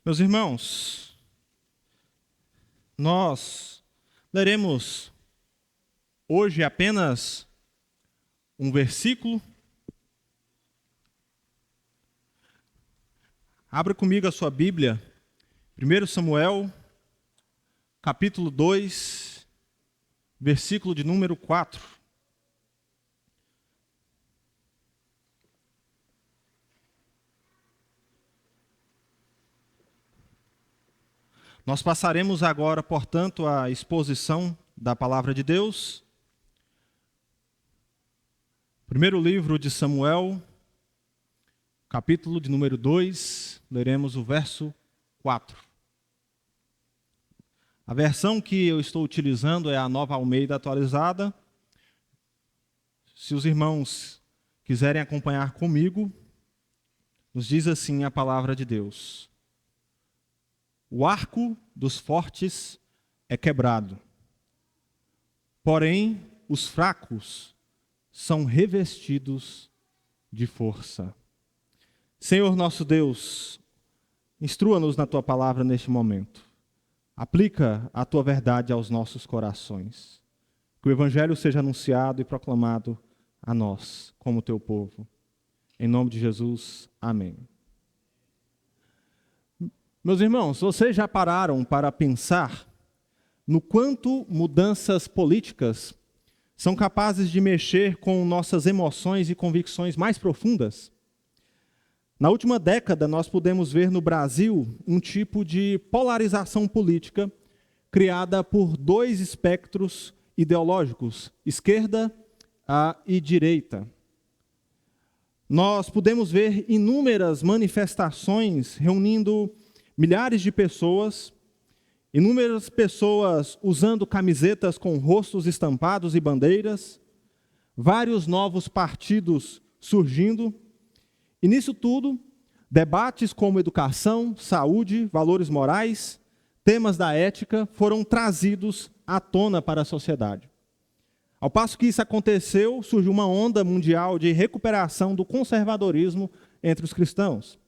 Meus irmãos, nós leremos hoje apenas um versículo. Abra comigo a sua Bíblia, 1 Samuel, capítulo 2, versículo de número 4. Nós passaremos agora, portanto, a exposição da palavra de Deus. Primeiro livro de Samuel, capítulo de número 2, leremos o verso 4. A versão que eu estou utilizando é a Nova Almeida atualizada. Se os irmãos quiserem acompanhar comigo, nos diz assim a palavra de Deus: o arco dos fortes é quebrado, porém os fracos são revestidos de força. Senhor nosso Deus, instrua-nos na Tua palavra neste momento. Aplica a Tua verdade aos nossos corações. Que o Evangelho seja anunciado e proclamado a nós, como Teu povo. Em nome de Jesus, amém. Meus irmãos, vocês já pararam para pensar no quanto mudanças políticas são capazes de mexer com nossas emoções e convicções mais profundas? Na última década, nós pudemos ver no Brasil um tipo de polarização política criada por dois espectros ideológicos, esquerda e direita. Nós pudemos ver inúmeras manifestações reunindo milhares de pessoas, inúmeras pessoas usando camisetas com rostos estampados e bandeiras, vários novos partidos surgindo, e nisso tudo, debates como educação, saúde, valores morais, temas da ética foram trazidos à tona para a sociedade. Ao passo que isso aconteceu, surgiu uma onda mundial de recuperação do conservadorismo entre os cristãos.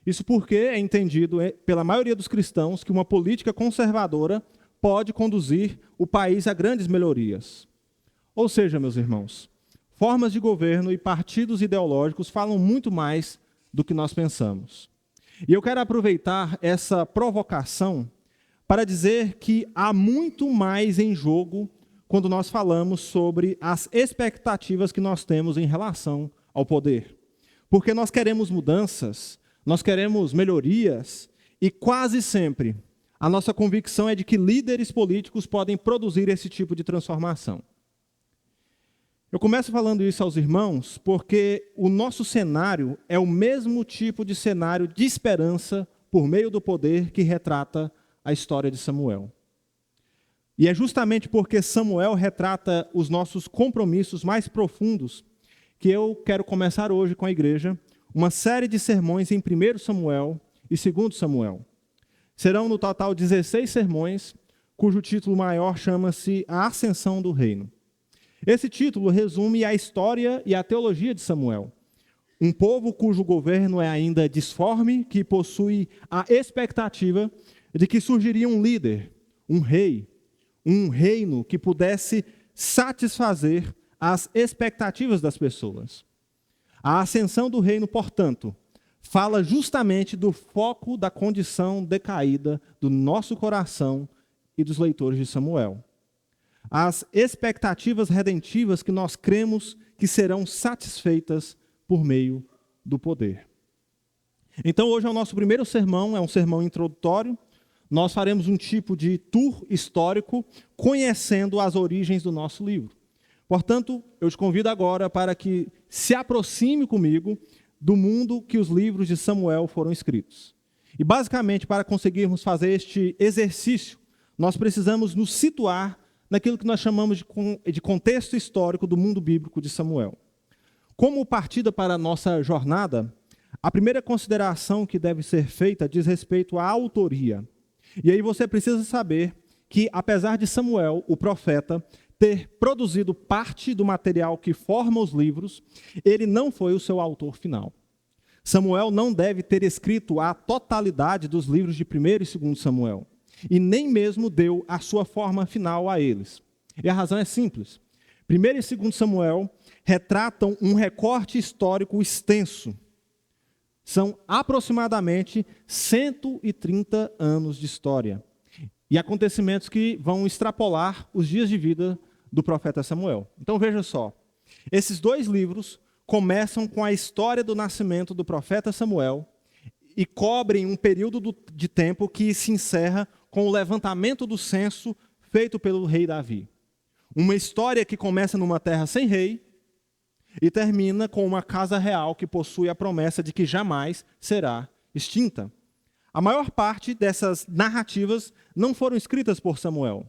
Isso porque é entendido pela maioria dos cristãos que uma política conservadora pode conduzir o país a grandes melhorias. Ou seja, meus irmãos, formas de governo e partidos ideológicos falam muito mais do que nós pensamos. E eu quero aproveitar essa provocação para dizer que há muito mais em jogo quando nós falamos sobre as expectativas que nós temos em relação ao poder. Porque nós queremos mudanças, nós queremos melhorias e quase sempre a nossa convicção é de que líderes políticos podem produzir esse tipo de transformação. Eu começo falando isso aos irmãos porque o nosso cenário é o mesmo tipo de cenário de esperança por meio do poder que retrata a história de Samuel. E é justamente porque Samuel retrata os nossos compromissos mais profundos que eu quero começar hoje com a igreja uma série de sermões em 1 Samuel e 2 Samuel. Serão no total 16 sermões, cujo título maior chama-se A Ascensão do Reino. Esse título resume a história e a teologia de Samuel. Um povo cujo governo é ainda disforme, que possui a expectativa de que surgiria um líder, um rei, um reino que pudesse satisfazer as expectativas das pessoas. A ascensão do reino, portanto, fala justamente do foco da condição decaída do nosso coração e dos leitores de Samuel. As expectativas redentivas que nós cremos que serão satisfeitas por meio do poder. Então, hoje é o nosso primeiro sermão, é um sermão introdutório. Nós faremos um tipo de tour histórico, conhecendo as origens do nosso livro. Portanto, eu te convido agora para que se aproxime comigo do mundo que os livros de Samuel foram escritos. E basicamente, para conseguirmos fazer este exercício, nós precisamos nos situar naquilo que nós chamamos de contexto histórico do mundo bíblico de Samuel. Como partida para a nossa jornada, a primeira consideração que deve ser feita diz respeito à autoria. E aí você precisa saber que, apesar de Samuel, o profeta, ter produzido parte do material que forma os livros, ele não foi o seu autor final. Samuel não deve ter escrito a totalidade dos livros de 1º e 2º Samuel, e nem mesmo deu a sua forma final a eles. E a razão é simples. 1º e 2º Samuel retratam um recorte histórico extenso. São aproximadamente 130 anos de história e acontecimentos que vão extrapolar os dias de vida do profeta Samuel. Então veja só, esses 2 livros começam com a história do nascimento do profeta Samuel e cobrem um período de tempo que se encerra com o levantamento do censo feito pelo rei Davi. Uma história que começa numa terra sem rei e termina com uma casa real que possui a promessa de que jamais será extinta. A maior parte dessas narrativas não foram escritas por Samuel,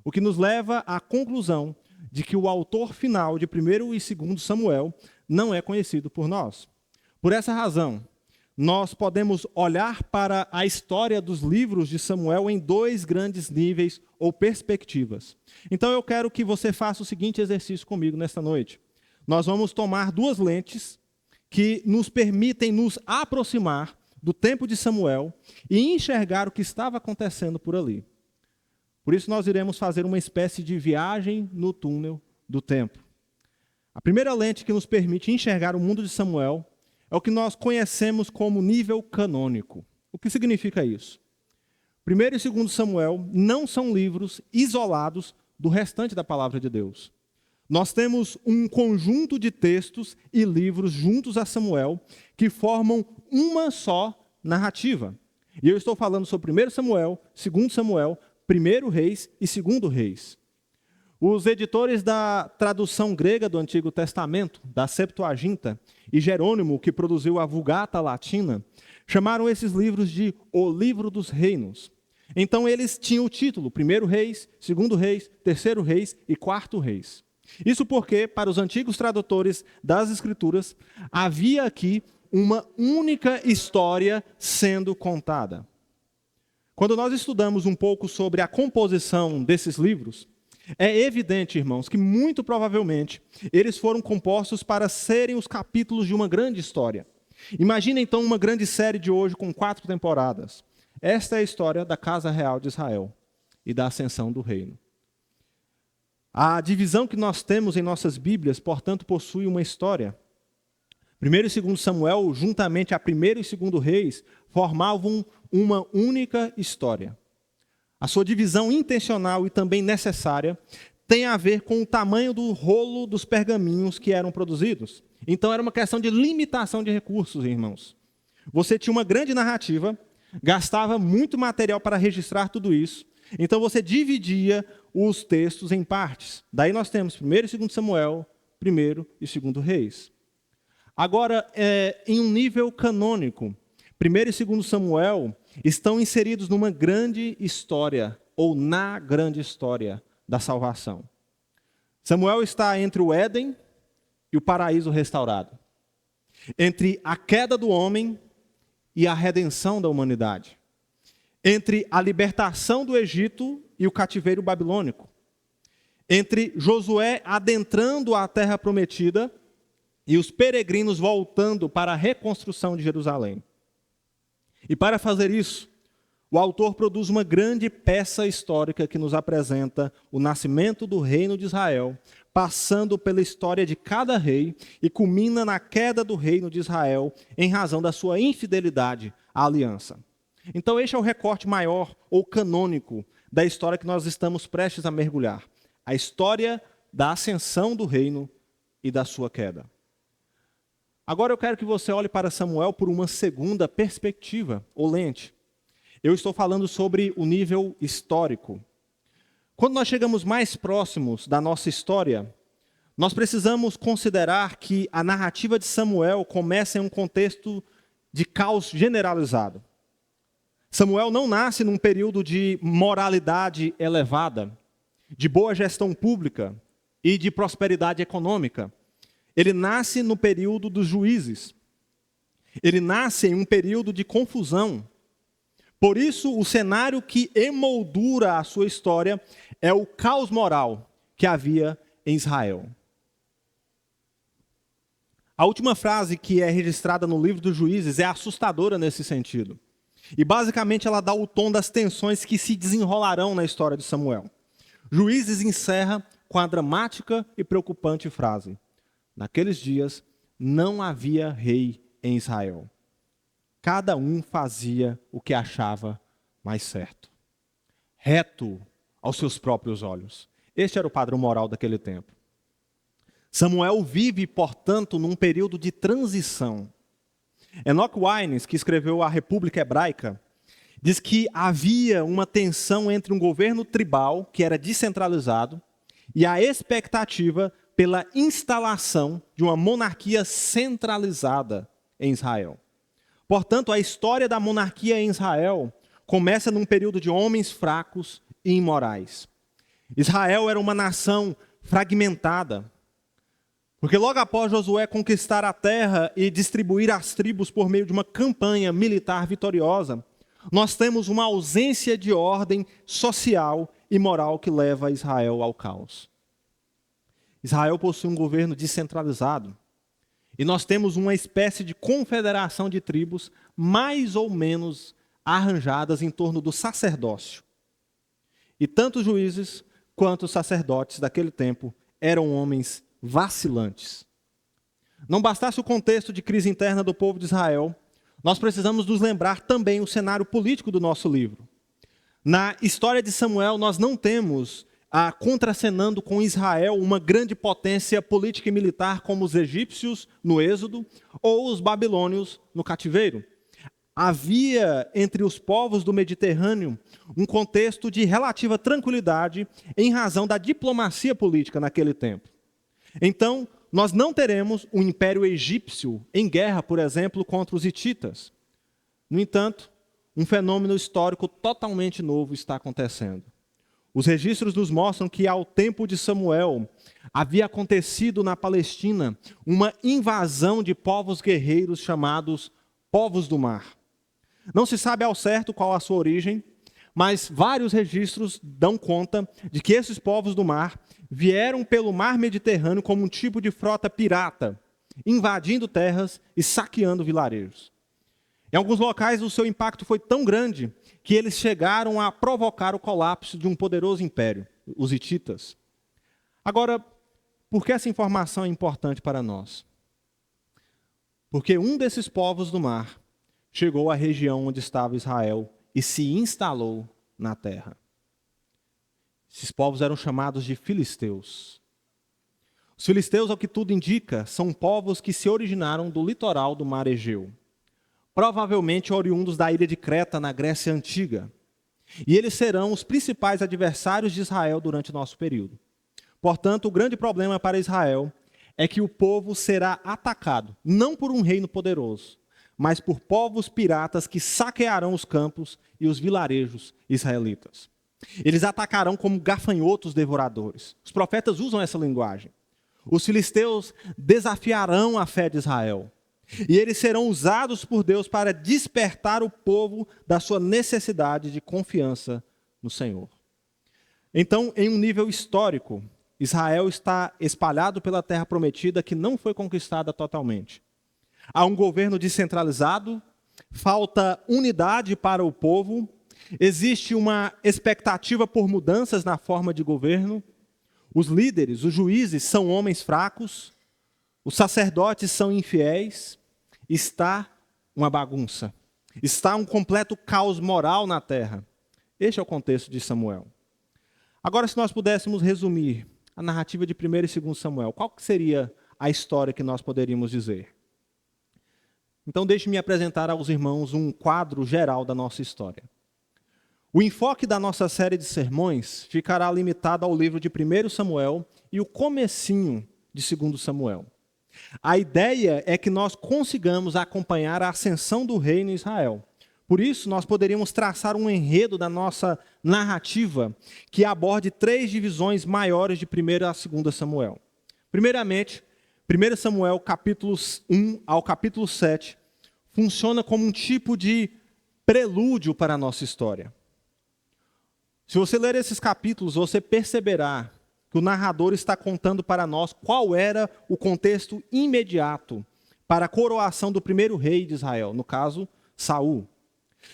o que nos leva à conclusão de que o autor final de 1º e 2º Samuel não é conhecido por nós. Por essa razão, nós podemos olhar para a história dos livros de Samuel em 2 grandes níveis ou perspectivas. Então eu quero que você faça o seguinte exercício comigo nesta noite. Nós vamos tomar 2 lentes que nos permitem nos aproximar do tempo de Samuel e enxergar o que estava acontecendo por ali. Por isso nós iremos fazer uma espécie de viagem no túnel do tempo. A primeira lente que nos permite enxergar o mundo de Samuel é o que nós conhecemos como nível canônico. O que significa isso? 1º e 2º Samuel não são livros isolados do restante da palavra de Deus. Nós temos um conjunto de textos e livros juntos a Samuel que formam uma só narrativa. E eu estou falando sobre 1º Samuel, 2º Samuel, 1º Reis e 2º Reis. Os editores da tradução grega do Antigo Testamento, da Septuaginta, e Jerônimo, que produziu a Vulgata Latina, chamaram esses livros de O Livro dos Reinos. Então eles tinham o título 1º Reis, 2º Reis, 3º Reis e 4º Reis. Isso porque, para os antigos tradutores das Escrituras, havia aqui uma única história sendo contada. Quando nós estudamos um pouco sobre a composição desses livros, é evidente, irmãos, que muito provavelmente eles foram compostos para serem os capítulos de uma grande história. Imagina então uma grande série de hoje com 4 temporadas. Esta é a história da Casa Real de Israel e da ascensão do reino. A divisão que nós temos em nossas Bíblias, portanto, possui uma história. 1º e 2º Samuel, juntamente a 1º e 2º Reis, formavam uma única história. A sua divisão intencional e também necessária tem a ver com o tamanho do rolo dos pergaminhos que eram produzidos. Então era uma questão de limitação de recursos, irmãos. Você tinha uma grande narrativa, gastava muito material para registrar tudo isso, então você dividia os textos em partes. Daí nós temos 1º e 2º Samuel, 1º e 2º Reis. Agora, em um nível canônico, 1º e 2º Samuel estão inseridos numa grande história, ou na grande história da salvação. Samuel está entre o Éden e o paraíso restaurado. Entre a queda do homem e a redenção da humanidade. Entre a libertação do Egito e o cativeiro babilônico. Entre Josué adentrando a terra prometida e os peregrinos voltando para a reconstrução de Jerusalém. E para fazer isso, o autor produz uma grande peça histórica que nos apresenta o nascimento do reino de Israel, passando pela história de cada rei e culmina na queda do reino de Israel em razão da sua infidelidade à aliança. Então este é o recorte maior ou canônico da história que nós estamos prestes a mergulhar. A história da ascensão do reino e da sua queda. Agora eu quero que você olhe para Samuel por uma segunda perspectiva, ou lente. Eu estou falando sobre o nível histórico. Quando nós chegamos mais próximos da nossa história, nós precisamos considerar que a narrativa de Samuel começa em um contexto de caos generalizado. Samuel não nasce num período de moralidade elevada, de boa gestão pública e de prosperidade econômica. Ele nasce no período dos juízes. Ele nasce em um período de confusão. Por isso, o cenário que emoldura a sua história é o caos moral que havia em Israel. A última frase que é registrada no livro dos Juízes é assustadora nesse sentido. E basicamente ela dá o tom das tensões que se desenrolarão na história de Samuel. Juízes encerra com a dramática e preocupante frase: naqueles dias não havia rei em Israel. Cada um fazia o que achava mais certo, reto aos seus próprios olhos. Este era o padrão moral daquele tempo. Samuel vive, portanto, num período de transição. Enoch Wines, que escreveu A República Hebraica, diz que havia uma tensão entre um governo tribal, que era descentralizado, e a expectativa pela instalação de uma monarquia centralizada em Israel. Portanto, a história da monarquia em Israel começa num período de homens fracos e imorais. Israel era uma nação fragmentada, porque logo após Josué conquistar a terra e distribuir as tribos por meio de uma campanha militar vitoriosa, nós temos uma ausência de ordem social e moral que leva Israel ao caos. Israel possui um governo descentralizado e nós temos uma espécie de confederação de tribos mais ou menos arranjadas em torno do sacerdócio. E tanto os juízes quanto os sacerdotes daquele tempo eram homens vacilantes. Não bastasse o contexto de crise interna do povo de Israel, nós precisamos nos lembrar também o cenário político do nosso livro. Na história de Samuel, nós não temos contracenando com Israel uma grande potência política e militar como os egípcios no Êxodo ou os babilônios no cativeiro. Havia entre os povos do Mediterrâneo um contexto de relativa tranquilidade em razão da diplomacia política naquele tempo. Então, nós não teremos o Império Egípcio em guerra, por exemplo, contra os hititas. No entanto, um fenômeno histórico totalmente novo está acontecendo. Os registros nos mostram que, ao tempo de Samuel, havia acontecido na Palestina uma invasão de povos guerreiros chamados povos do mar. Não se sabe ao certo qual a sua origem, mas vários registros dão conta de que esses povos do mar vieram pelo mar Mediterrâneo como um tipo de frota pirata, invadindo terras e saqueando vilarejos. Em alguns locais, o seu impacto foi tão grande que eles chegaram a provocar o colapso de um poderoso império, os hititas. Agora, por que essa informação é importante para nós? Porque um desses povos do mar chegou à região onde estava Israel e se instalou na terra. Esses povos eram chamados de filisteus. Os filisteus, ao que tudo indica, são povos que se originaram do litoral do mar Egeu, provavelmente oriundos da ilha de Creta, na Grécia Antiga. E eles serão os principais adversários de Israel durante o nosso período. Portanto, o grande problema para Israel é que o povo será atacado, não por um reino poderoso, mas por povos piratas que saquearão os campos e os vilarejos israelitas. Eles atacarão como gafanhotos devoradores. Os profetas usam essa linguagem. Os filisteus desafiarão a fé de Israel. E eles serão usados por Deus para despertar o povo da sua necessidade de confiança no Senhor. Então, em um nível histórico, Israel está espalhado pela terra prometida que não foi conquistada totalmente. Há um governo descentralizado, falta unidade para o povo, existe uma expectativa por mudanças na forma de governo, os líderes, os juízes são homens fracos, os sacerdotes são infiéis, está uma bagunça, está um completo caos moral na terra. Este é o contexto de Samuel. Agora, se nós pudéssemos resumir a narrativa de 1º e 2º Samuel, qual seria a história que nós poderíamos dizer? Então, deixe-me apresentar aos irmãos um quadro geral da nossa história. O enfoque da nossa série de sermões ficará limitado ao livro de 1º Samuel e o comecinho de 2º Samuel. A ideia é que nós consigamos acompanhar a ascensão do reino em Israel. Por isso, nós poderíamos traçar um enredo da nossa narrativa que aborde 3 divisões maiores de 1º a 2º Samuel. Primeiramente, 1º Samuel, capítulos 1 ao capítulo 7, funciona como um tipo de prelúdio para a nossa história. Se você ler esses capítulos, você perceberá que o narrador está contando para nós qual era o contexto imediato para a coroação do primeiro rei de Israel, no caso, Saul.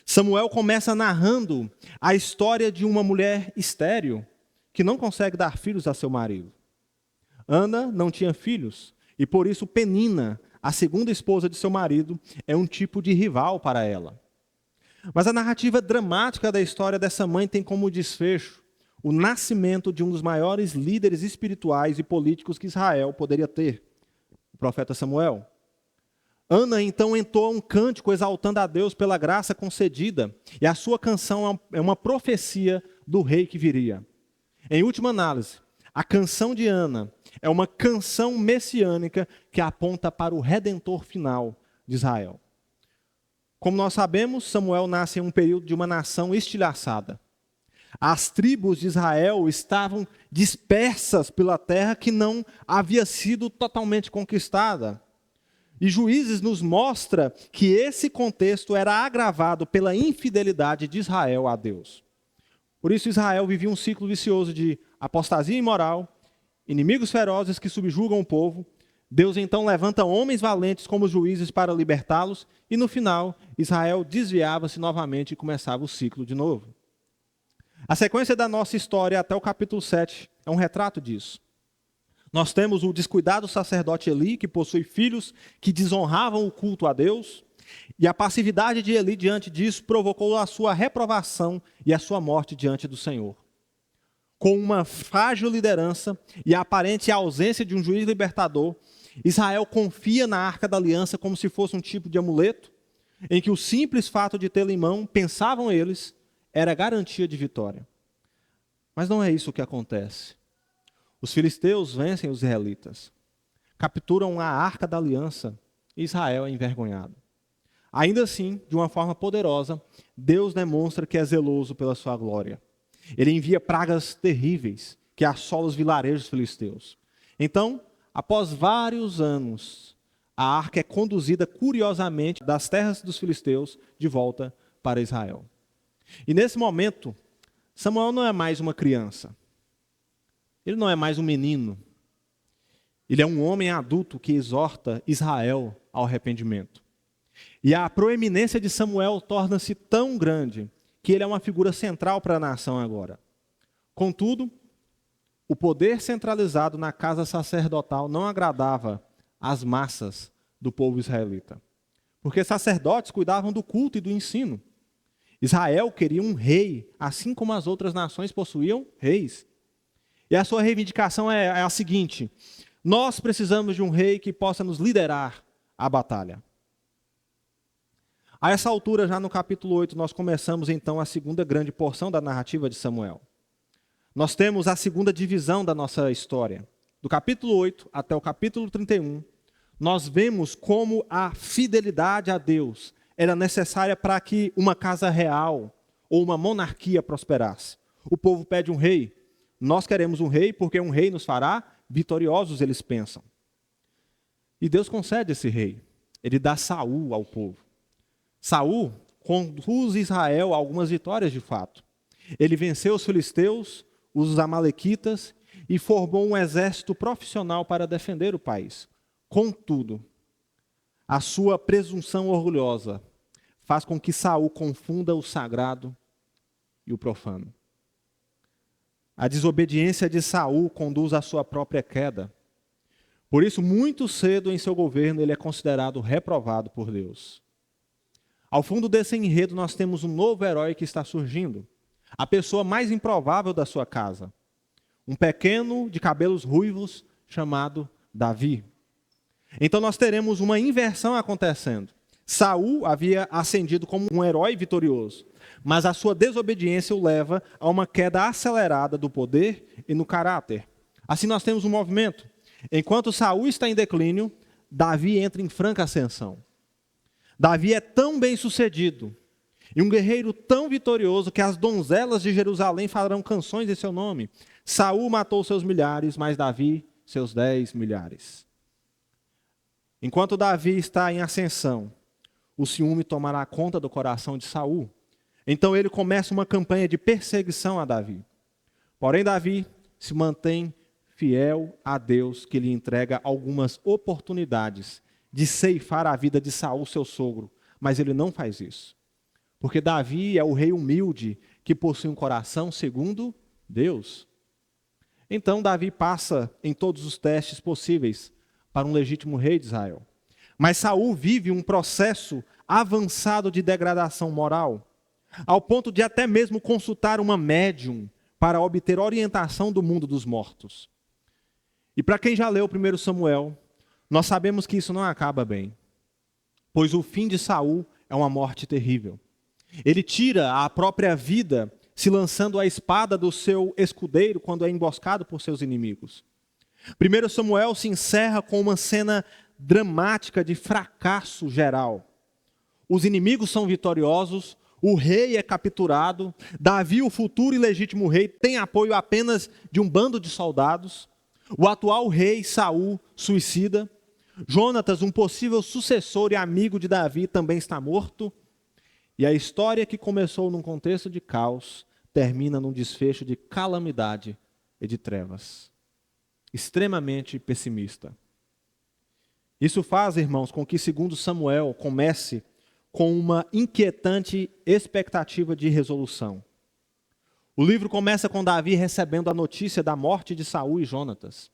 Samuel começa narrando a história de uma mulher estéril que não consegue dar filhos a seu marido. Ana não tinha filhos e por isso Penina, a segunda esposa de seu marido, é um tipo de rival para ela. Mas a narrativa dramática da história dessa mãe tem como desfecho o nascimento de um dos maiores líderes espirituais e políticos que Israel poderia ter, o profeta Samuel. Ana então entoa um cântico exaltando a Deus pela graça concedida, e a sua canção é uma profecia do rei que viria. Em última análise, a canção de Ana é uma canção messiânica que aponta para o Redentor final de Israel. Como nós sabemos, Samuel nasce em um período de uma nação estilhaçada. As tribos de Israel estavam dispersas pela terra que não havia sido totalmente conquistada. E Juízes nos mostra que esse contexto era agravado pela infidelidade de Israel a Deus. Por isso Israel vivia um ciclo vicioso de apostasia imoral, inimigos ferozes que subjugam o povo. Deus então levanta homens valentes como juízes para libertá-los, e no final Israel desviava-se novamente e começava o ciclo de novo. A sequência da nossa história até o capítulo 7 é um retrato disso. Nós temos o descuidado sacerdote Eli, que possui filhos que desonravam o culto a Deus, e a passividade de Eli diante disso provocou a sua reprovação e a sua morte diante do Senhor. Com uma frágil liderança e a aparente ausência de um juiz libertador, Israel confia na Arca da Aliança como se fosse um tipo de amuleto, em que o simples fato de tê-la em mão, pensavam eles, era garantia de vitória. Mas não é isso que acontece. Os filisteus vencem os israelitas, capturam a Arca da Aliança e Israel é envergonhado. Ainda assim, de uma forma poderosa, Deus demonstra que é zeloso pela sua glória. Ele envia pragas terríveis que assolam os vilarejos filisteus. Então, após vários anos, a arca é conduzida curiosamente das terras dos filisteus de volta para Israel. E nesse momento, Samuel não é mais uma criança. Ele não é mais um menino. Ele é um homem adulto que exorta Israel ao arrependimento. E a proeminência de Samuel torna-se tão grande que ele é uma figura central para a nação agora. Contudo, o poder centralizado na casa sacerdotal não agradava às massas do povo israelita. Porque sacerdotes cuidavam do culto e do ensino. Israel queria um rei, assim como as outras nações possuíam reis. E a sua reivindicação é a seguinte: nós precisamos de um rei que possa nos liderar a batalha. A essa altura, já no capítulo 8, nós começamos então a segunda grande porção da narrativa de Samuel. Nós temos a segunda divisão da nossa história. Do capítulo 8 até o capítulo 31, nós vemos como a fidelidade a Deus era necessária para que uma casa real ou uma monarquia prosperasse. O povo pede um rei. Nós queremos um rei porque um rei nos fará vitoriosos, eles pensam. E Deus concede esse rei. Ele dá Saul ao povo. Saul conduz Israel a algumas vitórias de fato. Ele venceu os filisteus, os amalequitas e formou um exército profissional para defender o país. Contudo, a sua presunção orgulhosa faz com que Saul confunda o sagrado e o profano. A desobediência de Saul conduz à sua própria queda. Por isso, muito cedo em seu governo, ele é considerado reprovado por Deus. Ao fundo desse enredo, nós temos um novo herói que está surgindo. A pessoa mais improvável da sua casa. Um pequeno de cabelos ruivos chamado Davi. Então nós teremos uma inversão acontecendo. Saul havia ascendido como um herói vitorioso, mas a sua desobediência o leva a uma queda acelerada do poder e no caráter. Assim nós temos um movimento. Enquanto Saul está em declínio, Davi entra em franca ascensão. Davi é tão bem sucedido e um guerreiro tão vitorioso que as donzelas de Jerusalém farão canções em seu nome. Saul matou seus milhares, mas Davi seus 10 milhares. Enquanto Davi está em ascensão, o ciúme tomará conta do coração de Saul. Então ele começa uma campanha de perseguição a Davi. Porém, Davi se mantém fiel a Deus que lhe entrega algumas oportunidades de ceifar a vida de Saul, seu sogro. Mas ele não faz isso. Porque Davi é o rei humilde que possui um coração segundo Deus. Então Davi passa em todos os testes possíveis para um legítimo rei de Israel. Mas Saul vive um processo avançado de degradação moral, ao ponto de até mesmo consultar uma médium para obter orientação do mundo dos mortos. E para quem já leu 1 Samuel, nós sabemos que isso não acaba bem, pois o fim de Saul é uma morte terrível. Ele tira a própria vida se lançando a espada do seu escudeiro quando é emboscado por seus inimigos. 1 Samuel se encerra com uma cena dramática de fracasso geral. Os inimigos são vitoriosos, o rei é capturado, Davi, o futuro e legítimo rei, tem apoio apenas de um bando de soldados, o atual rei Saul suicida, Jonatas, um possível sucessor e amigo de Davi, também está morto, e a história que começou num contexto de caos termina num desfecho de calamidade e de trevas. Extremamente pessimista. Isso faz, irmãos, com que 2 Samuel comece com uma inquietante expectativa de resolução. O livro começa com Davi recebendo a notícia da morte de Saul e Jonatas.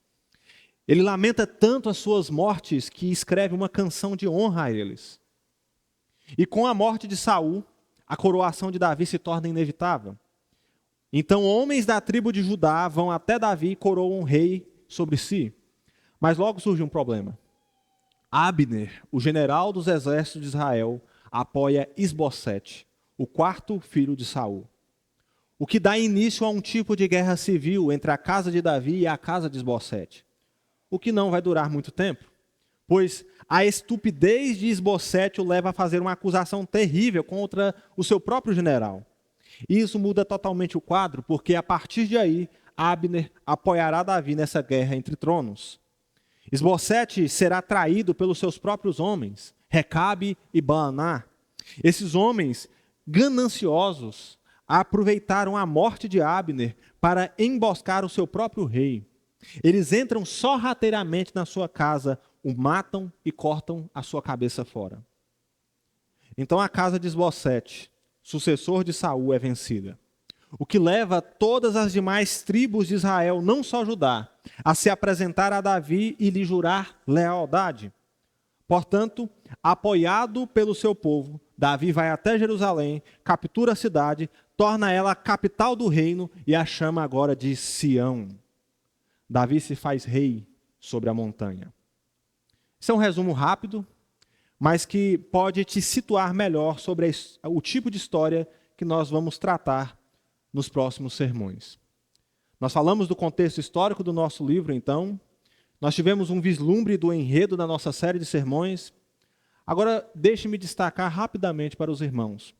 Ele lamenta tanto as suas mortes que escreve uma canção de honra a eles. E com a morte de Saul, a coroação de Davi se torna inevitável. Então homens da tribo de Judá vão até Davi e coroam um rei sobre si. Mas logo surge um problema. Abner, o general dos exércitos de Israel, apoia Isbosete, o quarto filho de Saul. O que dá início a um tipo de guerra civil entre a casa de Davi e a casa de Isbosete. O que não vai durar muito tempo, pois a estupidez de Isbosete o leva a fazer uma acusação terrível contra o seu próprio general. E isso muda totalmente o quadro, porque a partir de aí, Abner apoiará Davi nessa guerra entre tronos. Isbosete será traído pelos seus próprios homens, Recabe e Baaná. Esses homens gananciosos aproveitaram a morte de Abner para emboscar o seu próprio rei. Eles entram sorrateiramente na sua casa, o matam e cortam a sua cabeça fora. Então a casa de Isbosete, sucessor de Saul, é vencida. O que leva todas as demais tribos de Israel, não só Judá, a se apresentar a Davi e lhe jurar lealdade. Portanto, apoiado pelo seu povo, Davi vai até Jerusalém, captura a cidade, torna ela a capital do reino e a chama agora de Sião. Davi se faz rei sobre a montanha. Isso é um resumo rápido, mas que pode te situar melhor sobre o tipo de história que nós vamos tratar nos próximos sermões. Nós falamos do contexto histórico do nosso livro, então. Nós tivemos um vislumbre do enredo da nossa série de sermões. Agora, deixe-me destacar rapidamente para os irmãos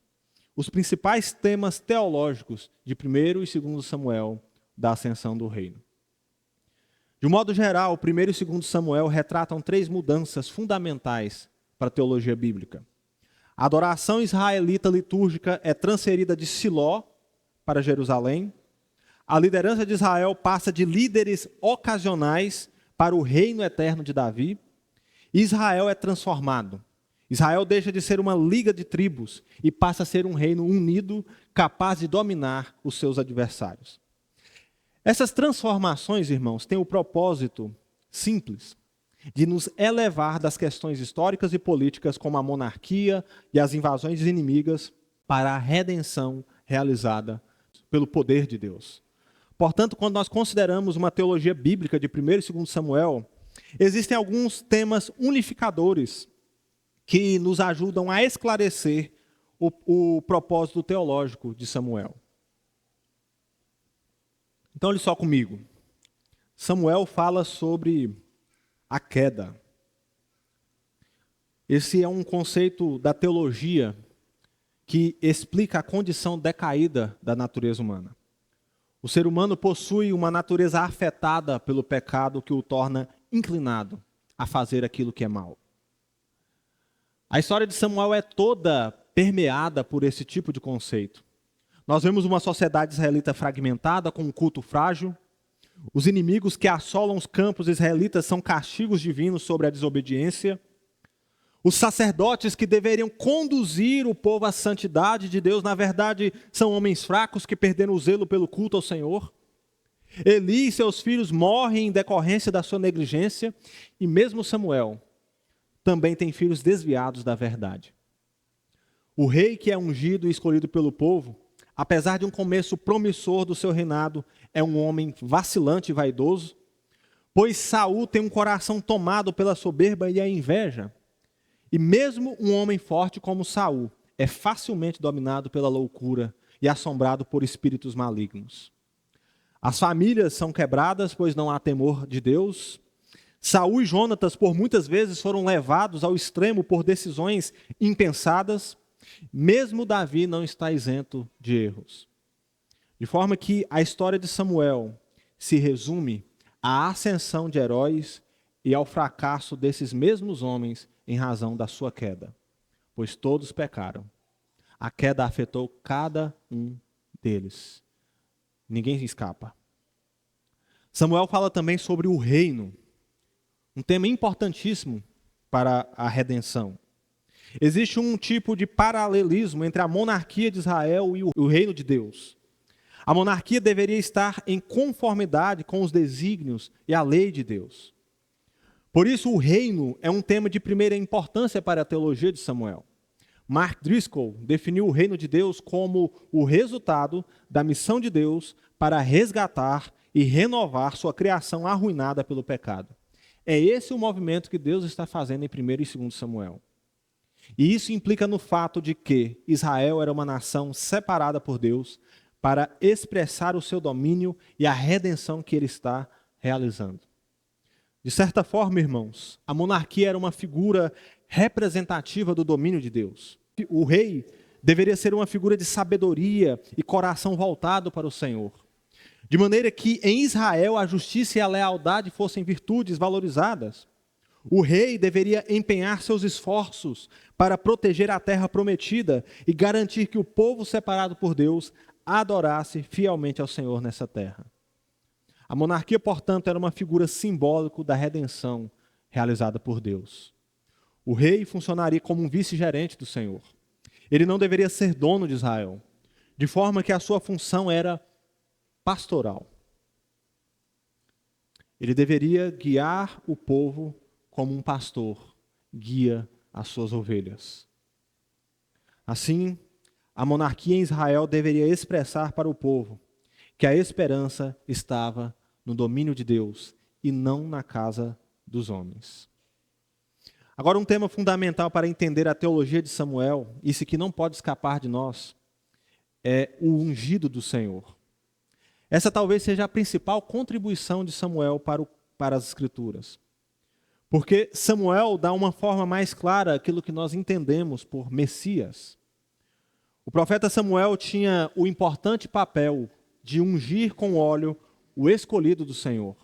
os principais temas teológicos de 1 e 2 Samuel da ascensão do reino. De um modo geral, 1 e 2 Samuel retratam 3 mudanças fundamentais para a teologia bíblica. A adoração israelita litúrgica é transferida de Siló para Jerusalém. A liderança de Israel passa de líderes ocasionais para o reino eterno de Davi. Israel é transformado. Israel deixa de ser uma liga de tribos e passa a ser um reino unido, capaz de dominar os seus adversários. Essas transformações, irmãos, têm o propósito simples de nos elevar das questões históricas e políticas como a monarquia e as invasões inimigas para a redenção realizada pelo poder de Deus. Portanto, quando nós consideramos uma teologia bíblica de 1 e 2 Samuel, existem alguns temas unificadores que nos ajudam a esclarecer o propósito teológico de Samuel. Então, olhe só comigo. Samuel fala sobre a queda. Esse é um conceito da teologia que explica a condição decaída da natureza humana. O ser humano possui uma natureza afetada pelo pecado que o torna inclinado a fazer aquilo que é mal. A história de Samuel é toda permeada por esse tipo de conceito. Nós vemos uma sociedade israelita fragmentada, com um culto frágil, Os inimigos que assolam os campos israelitas são castigos divinos sobre a desobediência. Os sacerdotes que deveriam conduzir o povo à santidade de Deus, na verdade, são homens fracos que perderam o zelo pelo culto ao Senhor. Eli e seus filhos morrem em decorrência da sua negligência, e mesmo Samuel também tem filhos desviados da verdade. O rei que é ungido e escolhido pelo povo, apesar de um começo promissor do seu reinado, é um homem vacilante e vaidoso, pois Saul tem um coração tomado pela soberba e a inveja. E mesmo um homem forte como Saul é facilmente dominado pela loucura e assombrado por espíritos malignos. As famílias são quebradas, pois não há temor de Deus. Saul e Jonatas, por muitas vezes, foram levados ao extremo por decisões impensadas. Mesmo Davi não está isento de erros. De forma que a história de Samuel se resume à ascensão de heróis e ao fracasso desses mesmos homens em razão da sua queda. Pois todos pecaram. A queda afetou cada um deles. Ninguém escapa. Samuel fala também sobre o reino, um tema importantíssimo para a redenção. Existe um tipo de paralelismo entre a monarquia de Israel e o reino de Deus. A monarquia deveria estar em conformidade com os desígnios e a lei de Deus. Por isso, o reino é um tema de primeira importância para a teologia de Samuel. Mark Driscoll definiu o reino de Deus como o resultado da missão de Deus para resgatar e renovar sua criação arruinada pelo pecado. É esse o movimento que Deus está fazendo em 1 e 2 Samuel. E isso implica no fato de que Israel era uma nação separada por Deus para expressar o seu domínio e a redenção que ele está realizando. De certa forma, irmãos, a monarquia era uma figura representativa do domínio de Deus. O rei deveria ser uma figura de sabedoria e coração voltado para o Senhor. De maneira que em Israel a justiça e a lealdade fossem virtudes valorizadas. O rei deveria empenhar seus esforços para proteger a terra prometida e garantir que o povo separado por Deus adorasse fielmente ao Senhor nessa terra. A monarquia, portanto, era uma figura simbólica da redenção realizada por Deus. O rei funcionaria como um vice-gerente do Senhor. Ele não deveria ser dono de Israel, de forma que a sua função era pastoral. Ele deveria guiar o povo como um pastor guia as suas ovelhas. Assim, a monarquia em Israel deveria expressar para o povo que a esperança estava no domínio de Deus e não na casa dos homens. Agora, um tema fundamental para entender a teologia de Samuel, isso que não pode escapar de nós, é o ungido do Senhor. Essa talvez seja a principal contribuição de Samuel para as Escrituras. Porque Samuel dá uma forma mais clara aquilo que nós entendemos por Messias. O profeta Samuel tinha o importante papel de ungir com óleo o escolhido do Senhor.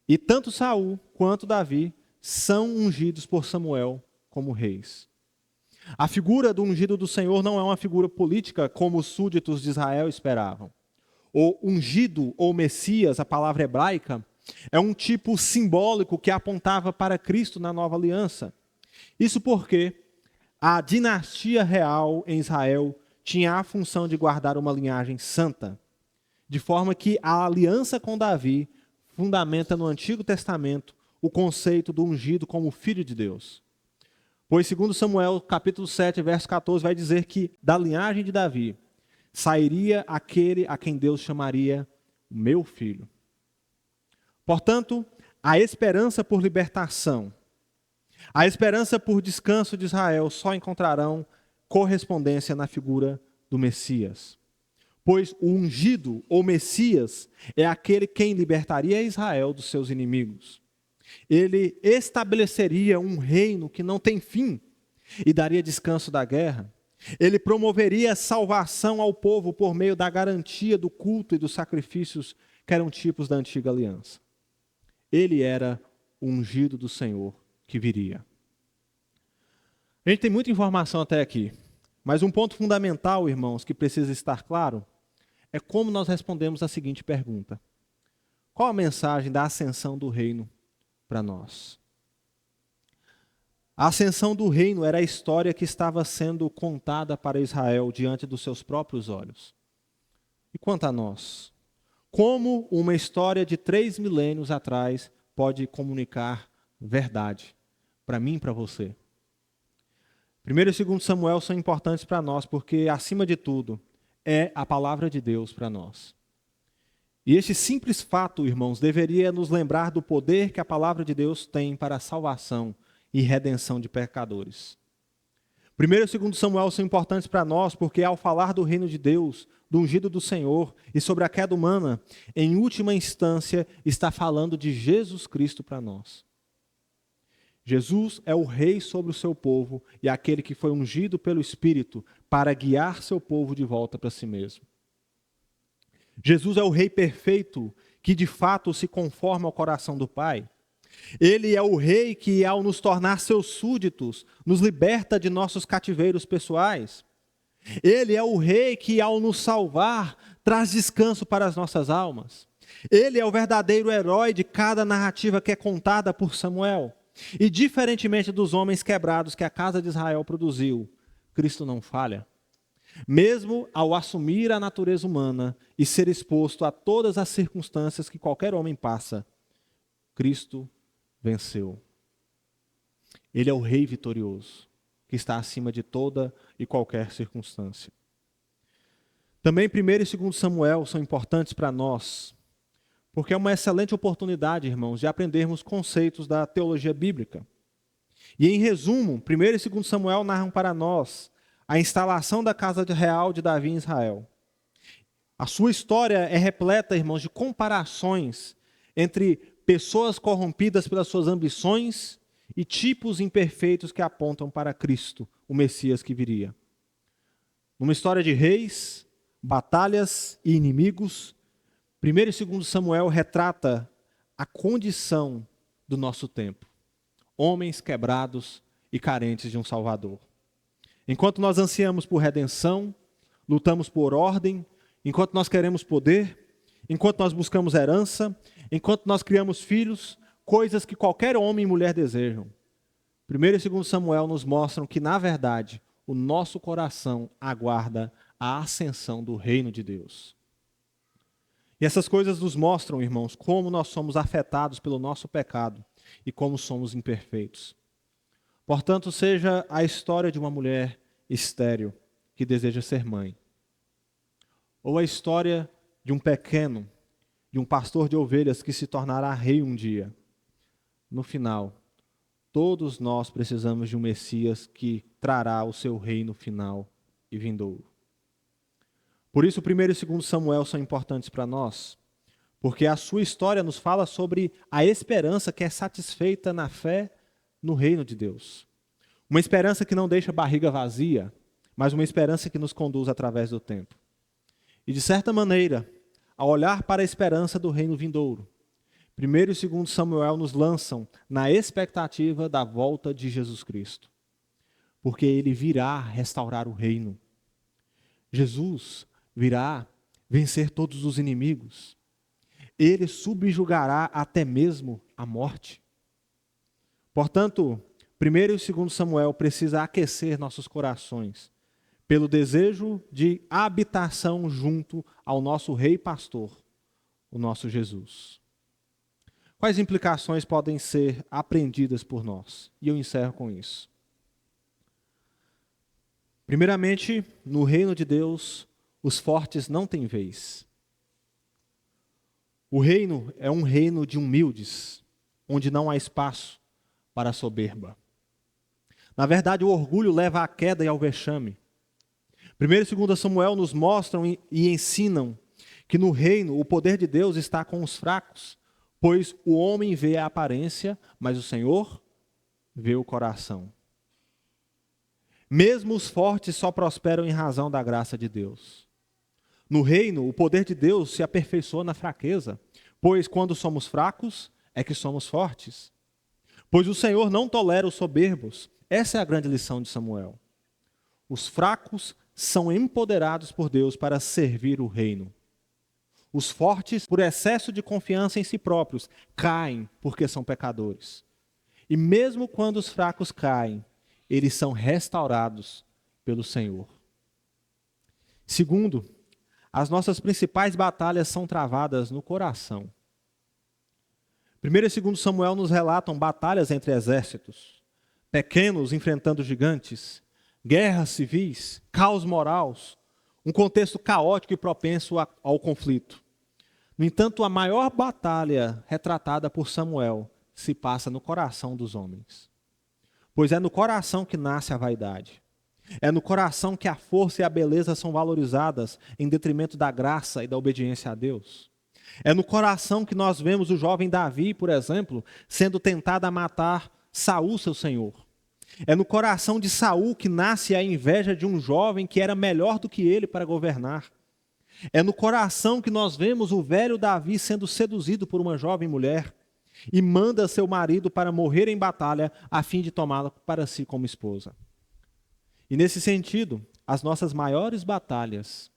E tanto Saul quanto Davi são ungidos por Samuel como reis. A figura do ungido do Senhor não é uma figura política como os súditos de Israel esperavam. O ungido ou Messias, a palavra hebraica, é um tipo simbólico que apontava para Cristo na nova aliança. Isso porque a dinastia real em Israel tinha a função de guardar uma linhagem santa, de forma que a aliança com Davi fundamenta no Antigo Testamento o conceito do ungido como filho de Deus. Pois, segundo Samuel, capítulo 7, verso 14, vai dizer que da linhagem de Davi sairia aquele a quem Deus chamaria meu filho. Portanto, a esperança por libertação, a esperança por descanso de Israel só encontrarão correspondência na figura do Messias. Pois o ungido, ou Messias, é aquele quem libertaria Israel dos seus inimigos. Ele estabeleceria um reino que não tem fim e daria descanso da guerra. Ele promoveria salvação ao povo por meio da garantia do culto e dos sacrifícios que eram tipos da antiga aliança. Ele era o ungido do Senhor que viria. A gente tem muita informação até aqui, mas um ponto fundamental, irmãos, que precisa estar claro, é como nós respondemos a seguinte pergunta: Qual a mensagem da ascensão do reino para nós? A ascensão do reino era a história que estava sendo contada para Israel diante dos seus próprios olhos. E quanto a nós? Como uma história de 3 milênios atrás pode comunicar verdade para mim e para você? 1º e 2º Samuel são importantes para nós porque, acima de tudo, é a palavra de Deus para nós. E este simples fato, irmãos, deveria nos lembrar do poder que a palavra de Deus tem para a salvação e redenção de pecadores. 1º e 2º Samuel são importantes para nós porque, ao falar do reino de Deus, do ungido do Senhor e sobre a queda humana, em última instância, está falando de Jesus Cristo para nós. Jesus é o rei sobre o seu povo e aquele que foi ungido pelo Espírito para guiar seu povo de volta para si mesmo. Jesus é o rei perfeito que de fato se conforma ao coração do Pai. Ele é o rei que, ao nos tornar seus súditos, nos liberta de nossos cativeiros pessoais. Ele é o rei que, ao nos salvar, traz descanso para as nossas almas. Ele é o verdadeiro herói de cada narrativa que é contada por Samuel. E, diferentemente dos homens quebrados que a casa de Israel produziu, Cristo não falha. Mesmo ao assumir a natureza humana e ser exposto a todas as circunstâncias que qualquer homem passa, Cristo venceu. Ele é o rei vitorioso, que está acima de toda e qualquer circunstância. Também 1º e 2º Samuel são importantes para nós, porque é uma excelente oportunidade, irmãos, de aprendermos conceitos da teologia bíblica. E em resumo, 1º e 2º Samuel narram para nós a instalação da casa real de Davi em Israel. A sua história é repleta, irmãos, de comparações entre pessoas corrompidas pelas suas ambições e tipos imperfeitos que apontam para Cristo, o Messias que viria. Numa história de reis, batalhas e inimigos, 1º e 2º Samuel retrata a condição do nosso tempo. Homens quebrados e carentes de um Salvador. Enquanto nós ansiamos por redenção, lutamos por ordem, enquanto nós queremos poder, enquanto nós buscamos herança, enquanto nós criamos filhos, coisas que qualquer homem e mulher desejam. 1º e 2º Samuel nos mostram que, na verdade, o nosso coração aguarda a ascensão do reino de Deus. E essas coisas nos mostram, irmãos, como nós somos afetados pelo nosso pecado e como somos imperfeitos. Portanto, seja a história de uma mulher estéril que deseja ser mãe, ou a história de um pequeno, de um pastor de ovelhas que se tornará rei um dia. No final, todos nós precisamos de um Messias que trará o seu reino final e vindouro. Por isso, 1º e 2º Samuel são importantes para nós, porque a sua história nos fala sobre a esperança que é satisfeita na fé no reino de Deus. Uma esperança que não deixa a barriga vazia, mas uma esperança que nos conduz através do tempo. E, de certa maneira, ao olhar para a esperança do reino vindouro, 1º e 2º Samuel nos lançam na expectativa da volta de Jesus Cristo, porque ele virá restaurar o reino. Jesus virá vencer todos os inimigos. Ele subjugará até mesmo a morte. Portanto, 1º e 2º Samuel precisa aquecer nossos corações pelo desejo de habitação junto ao nosso rei pastor, o nosso Jesus. Quais implicações podem ser aprendidas por nós? E eu encerro com isso. Primeiramente, no reino de Deus, os fortes não têm vez. O reino é um reino de humildes, onde não há espaço para a soberba. Na verdade, o orgulho leva à queda e ao vexame. 1º e 2º Samuel nos mostram e ensinam que no reino o poder de Deus está com os fracos, pois o homem vê a aparência, mas o Senhor vê o coração. Mesmo os fortes só prosperam em razão da graça de Deus. No reino, o poder de Deus se aperfeiçoa na fraqueza, pois quando somos fracos, é que somos fortes. Pois o Senhor não tolera os soberbos. Essa é a grande lição de Samuel. Os fracos são empoderados por Deus para servir o reino. Os fortes, por excesso de confiança em si próprios, caem porque são pecadores. E mesmo quando os fracos caem, eles são restaurados pelo Senhor. Segundo, as nossas principais batalhas são travadas no coração. 1 e 2 Samuel nos relatam batalhas entre exércitos, pequenos enfrentando gigantes, guerras civis, caos moral, um contexto caótico e propenso ao conflito. No entanto, a maior batalha retratada por Samuel se passa no coração dos homens. Pois é no coração que nasce a vaidade. É no coração que a força e a beleza são valorizadas em detrimento da graça e da obediência a Deus. É no coração que nós vemos o jovem Davi, por exemplo, sendo tentado a matar Saul, seu senhor. É no coração de Saul que nasce a inveja de um jovem que era melhor do que ele para governar. É no coração que nós vemos o velho Davi sendo seduzido por uma jovem mulher e manda seu marido para morrer em batalha a fim de tomá-la para si como esposa. E nesse sentido, as nossas maiores batalhas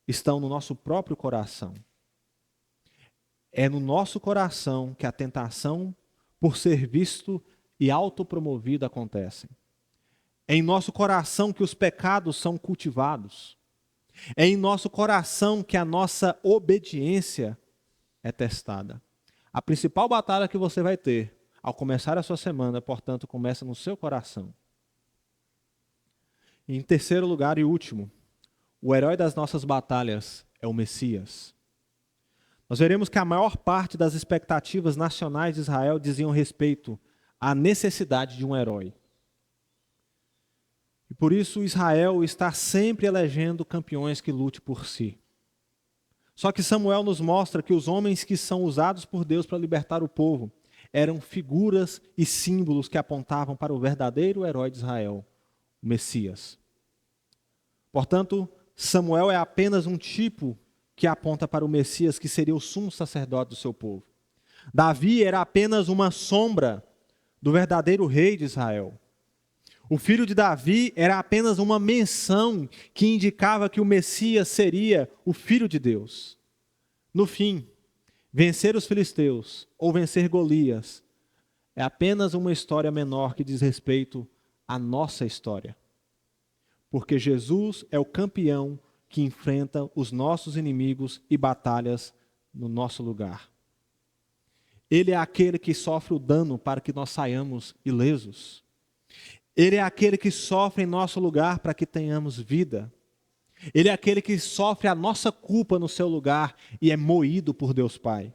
estão no nosso próprio coração. É no nosso coração que a tentação por ser visto e autopromovido acontecem. É em nosso coração que os pecados são cultivados. É em nosso coração que a nossa obediência é testada. A principal batalha que você vai ter ao começar a sua semana, portanto, começa no seu coração. E em terceiro lugar e último, o herói das nossas batalhas é o Messias. Nós veremos que a maior parte das expectativas nacionais de Israel diziam respeito à necessidade de um herói. E por isso Israel está sempre elegendo campeões que lute por si. Só que Samuel nos mostra que os homens que são usados por Deus para libertar o povo eram figuras e símbolos que apontavam para o verdadeiro herói de Israel, o Messias. Portanto, Samuel é apenas um tipo que aponta para o Messias, que seria o sumo sacerdote do seu povo. Davi era apenas uma sombra do verdadeiro rei de Israel. O filho de Davi era apenas uma menção que indicava que o Messias seria o Filho de Deus. No fim, vencer os filisteus ou vencer Golias é apenas uma história menor que diz respeito à nossa história. Porque Jesus é o campeão que enfrenta os nossos inimigos e batalhas no nosso lugar. Ele é aquele que sofre o dano para que nós saiamos ilesos. Ele é aquele que sofre em nosso lugar para que tenhamos vida. Ele é aquele que sofre a nossa culpa no seu lugar e é moído por Deus Pai.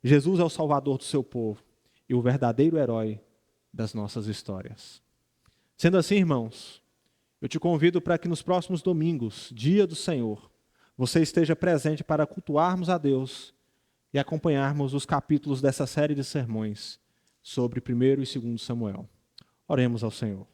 Jesus é o Salvador do seu povo e o verdadeiro herói das nossas histórias. Sendo assim, irmãos, eu te convido para que nos próximos domingos, dia do Senhor, você esteja presente para cultuarmos a Deus e acompanharmos os capítulos dessa série de sermões sobre 1 e 2 Samuel. Oremos ao Senhor.